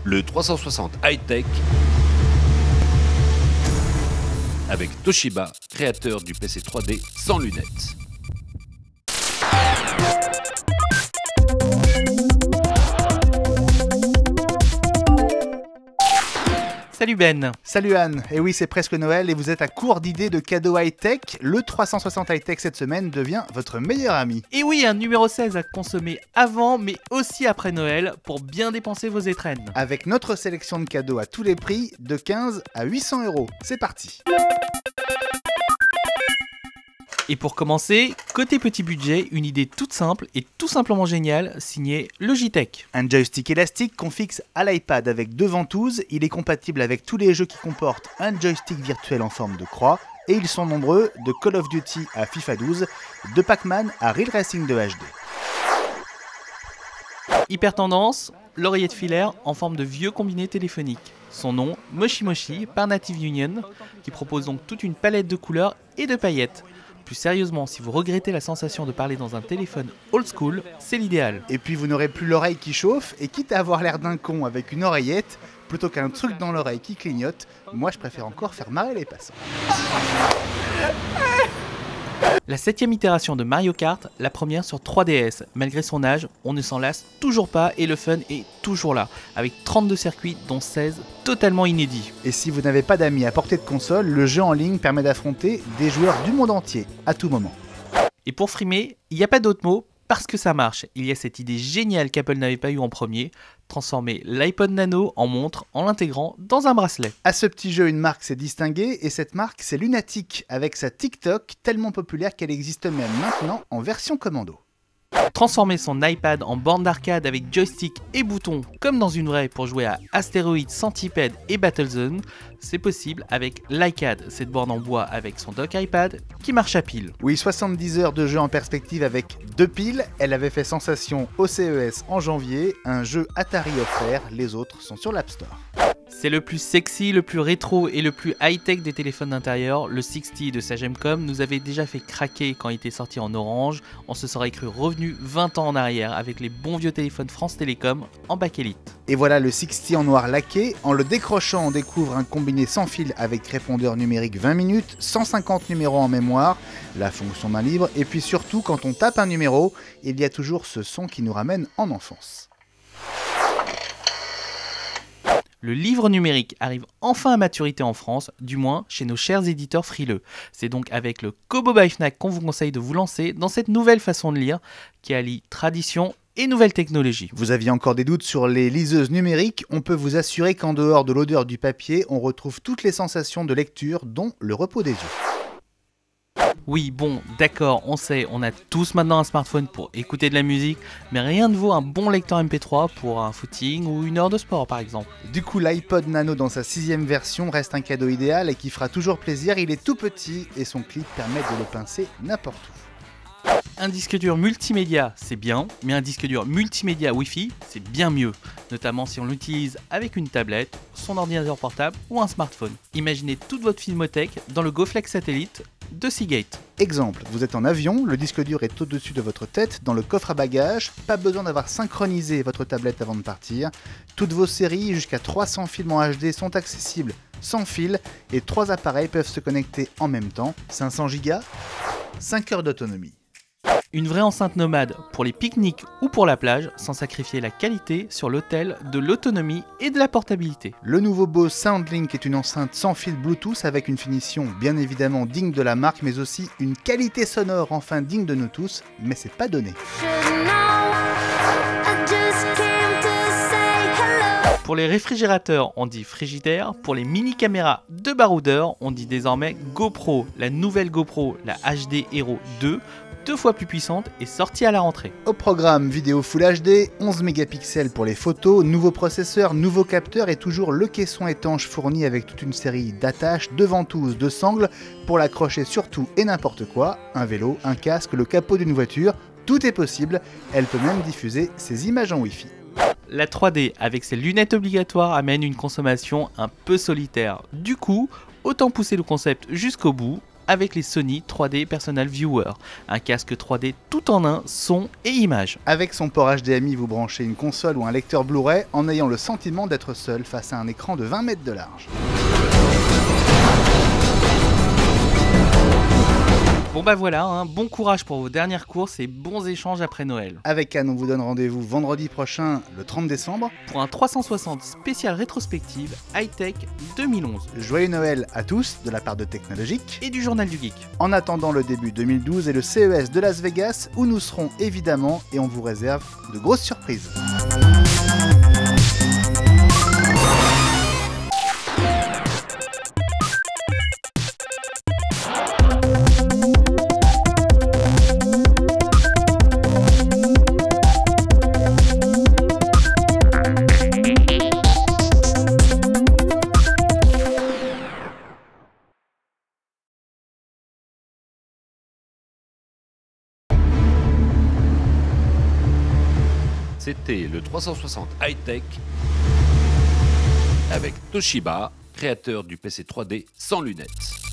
le 360 high-tech avec Toshiba, créateur du PC 3D sans lunettes. Salut Ben. Salut Anne, et oui c'est presque Noël et vous êtes à court d'idées de cadeaux high-tech. Le 360 high-tech cette semaine devient votre meilleur ami. Et oui, un numéro 16 à consommer avant mais aussi après Noël pour bien dépenser vos étrennes. Avec notre sélection de cadeaux à tous les prix, de 15 à 800 €. C'est parti. Et pour commencer, côté petit budget, une idée toute simple et tout simplement géniale, signée Logitech. Un joystick élastique qu'on fixe à l'iPad avec deux ventouses, il est compatible avec tous les jeux qui comportent un joystick virtuel en forme de croix, et ils sont nombreux, de Call of Duty à FIFA 12, de Pac-Man à Real Racing 2 HD. Hyper tendance, l'oreillette filaire en forme de vieux combiné téléphonique. Son nom, Moshi Moshi, par Native Union, qui propose donc toute une palette de couleurs et de paillettes. Plus sérieusement, si vous regrettez la sensation de parler dans un téléphone old school, c'est l'idéal. Et puis vous n'aurez plus l'oreille qui chauffe, et quitte à avoir l'air d'un con avec une oreillette, plutôt qu'un truc dans l'oreille qui clignote, moi je préfère encore faire marrer les passants. La 7ème itération de Mario Kart, la première sur 3DS. Malgré son âge, on ne s'en lasse toujours pas et le fun est toujours là, avec 32 circuits dont 16 totalement inédits. Et si vous n'avez pas d'amis à portée de console, le jeu en ligne permet d'affronter des joueurs du monde entier, à tout moment. Et pour frimer, il n'y a pas d'autre mot, parce que ça marche. Il y a cette idée géniale qu'Apple n'avait pas eu en premier, transformer l'iPod Nano en montre en l'intégrant dans un bracelet. À ce petit jeu, une marque s'est distinguée, et cette marque c'est Lunatic, avec sa TikTok tellement populaire qu'elle existe même maintenant en version commando. Transformer son iPad en borne d'arcade avec joystick et boutons comme dans une vraie pour jouer à Asteroid, Centipede et Battlezone, c'est possible avec l'iCad, cette borne en bois avec son dock iPad qui marche à pile. Oui, 70 heures de jeu en perspective avec 2 piles, elle avait fait sensation au CES en janvier, un jeu Atari offert, les autres sont sur l'App Store. C'est le plus sexy, le plus rétro et le plus high-tech des téléphones d'intérieur. Le 60 de Sagemcom nous avait déjà fait craquer quand il était sorti en orange. On se serait cru revenu 20 ans en arrière avec les bons vieux téléphones France Télécom en bakélite. Et voilà le 60 en noir laqué. En le décrochant, on découvre un combiné sans fil avec répondeur numérique 20 minutes, 150 numéros en mémoire, la fonction main libre, et puis surtout quand on tape un numéro, il y a toujours ce son qui nous ramène en enfance. Le livre numérique arrive enfin à maturité en France, du moins chez nos chers éditeurs frileux. C'est donc avec le Kobo by Fnac qu'on vous conseille de vous lancer dans cette nouvelle façon de lire qui allie tradition et nouvelles technologies. Vous aviez encore des doutes sur les liseuses numériques, on peut vous assurer qu'en dehors de l'odeur du papier, on retrouve toutes les sensations de lecture, dont le repos des yeux. Oui, bon, d'accord, on sait, on a tous maintenant un smartphone pour écouter de la musique, mais rien ne vaut un bon lecteur MP3 pour un footing ou une heure de sport par exemple. Du coup, l'iPod Nano dans sa 6ème version reste un cadeau idéal et qui fera toujours plaisir. Il est tout petit et son clip permet de le pincer n'importe où. Un disque dur multimédia, c'est bien, mais un disque dur multimédia Wi-Fi, c'est bien mieux, notamment si on l'utilise avec une tablette, son ordinateur portable ou un smartphone. Imaginez toute votre filmothèque dans le GoFlex satellite de Seagate. Exemple, vous êtes en avion, le disque dur est au-dessus de votre tête, dans le coffre à bagages, pas besoin d'avoir synchronisé votre tablette avant de partir. Toutes vos séries, jusqu'à 300 films en HD sont accessibles sans fil et 3 appareils peuvent se connecter en même temps. 500 Go, 5 heures d'autonomie. Une vraie enceinte nomade pour les pique-niques ou pour la plage, sans sacrifier la qualité sur l'autel de l'autonomie et de la portabilité. Le nouveau Bose SoundLink est une enceinte sans fil Bluetooth avec une finition bien évidemment digne de la marque, mais aussi une qualité sonore enfin digne de nous tous, mais c'est pas donné. Pour les réfrigérateurs, on dit frigidaire. Pour les mini-caméras de baroudeur, on dit désormais GoPro. La nouvelle GoPro, la HD Hero 2, 2 fois plus puissante et sortie à la rentrée. Au programme vidéo Full HD, 11 mégapixels pour les photos, nouveau processeur, nouveau capteur et toujours le caisson étanche fourni avec toute une série d'attaches, de ventouses, de sangles pour l'accrocher sur tout et n'importe quoi, un vélo, un casque, le capot d'une voiture, tout est possible, elle peut même diffuser ses images en Wi-Fi. La 3D avec ses lunettes obligatoires amène une consommation un peu solitaire. Du coup, autant pousser le concept jusqu'au bout avec les Sony 3D Personal Viewer, un casque 3D tout en un, son et image. Avec son port HDMI, vous branchez une console ou un lecteur Blu-ray en ayant le sentiment d'être seul face à un écran de 20 mètres de large. Bon bah voilà, bon courage pour vos dernières courses et bons échanges après Noël. Avec Cannes, on vous donne rendez-vous vendredi prochain, le 30 décembre. Pour un 360 spécial rétrospective High-Tech 2011. Joyeux Noël à tous de la part de Technologique et du Journal du Geek. En attendant le début 2012 et le CES de Las Vegas où nous serons évidemment et on vous réserve de grosses surprises. C'était le 360 High-Tech avec Toshiba, créateur du PC 3D sans lunettes.